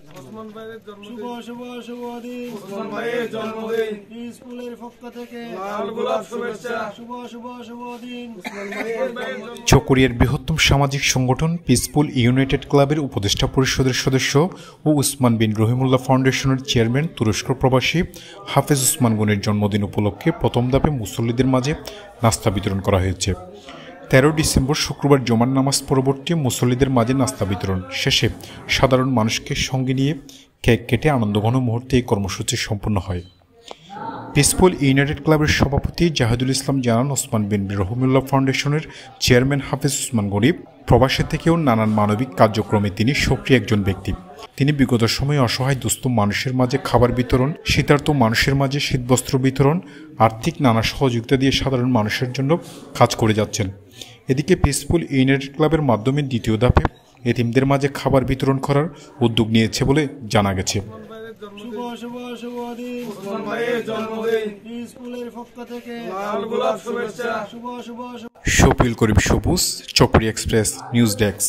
ওসমান ভাইয়ের জন্মদিন, শুভ দিন। ওসমান ভাইয়ের জন্মদিন, স্কুলের পক্ষ থেকে লাল গোলাপ শুভেচ্ছা। শুভ দিন। ওসমান ভাইয়ের জন্মদিন। চকরিয়ার বৃহত্তম সামাজিক সংগঠন পিসফুল ইউনাইটেড ক্লাবের উপদেষ্টা পরিষদের সদস্য ও উসমান বিন রহিমুল্লাহ ফাউন্ডেশনের চেয়ারম্যান তুরস্ক প্রবাসী হাফেজ উসমান গনির জন্মদিন উপলক্ষে প্রথম ধাপে মুসল্লিদের মাঝে নাস্তা বিতরণ করা হয়েছে। 13 ডিসেম্বর শুক্রবার জুমার নামাজ পরবর্তী মুসল্লিদের মাঝে নাস্তা বিতরণ শেষে সাধারণ মানুষকে সঙ্গে নিয়ে কেক কেটে আনন্দঘন মুহূর্তে এই কর্মসূচি সম্পন্ন হয়। পিসফুল ইউনাইটেড ক্লাবের সভাপতি জাহিদুল ইসলাম জানান, ওসমান বিন রহিমুল্লাহ ফাউন্ডেশনের চেয়ারম্যান হাফেজ উসমান গনি প্রবাসী থেকেও নানান মানবিক কার্যক্রমে তিনি সক্রিয় একজন ব্যক্তি। তিনি বিগত সময়ে অসহায় দুস্থ মানুষের মাঝে খাবার বিতরণ, শীতার্ত মানুষের মাঝে শীতবস্ত্র বিতরণ, আর্থিক নানা সহযোগিতা দিয়ে সাধারণ মানুষের জন্য কাজ করে যাচ্ছেন। এদিকে পিসফুল ইউনাইটেড ক্লাবের মাধ্যমে দ্বিতীয় ধাপে এতিমদের মাঝে খাবার বিতরণ করার উদ্যোগ নিয়েছে বলে জানা গেছে। শুভ দিন। ওসমান ভাইয়ের জন্মদিন, স্কুলের পক্ষ থেকে লাল গোলাপ শুভেচ্ছা। শুভ শফিউল করিম সবুজ, চকরিয়া এক্সপ্রেস নিউজ ডেস্ক।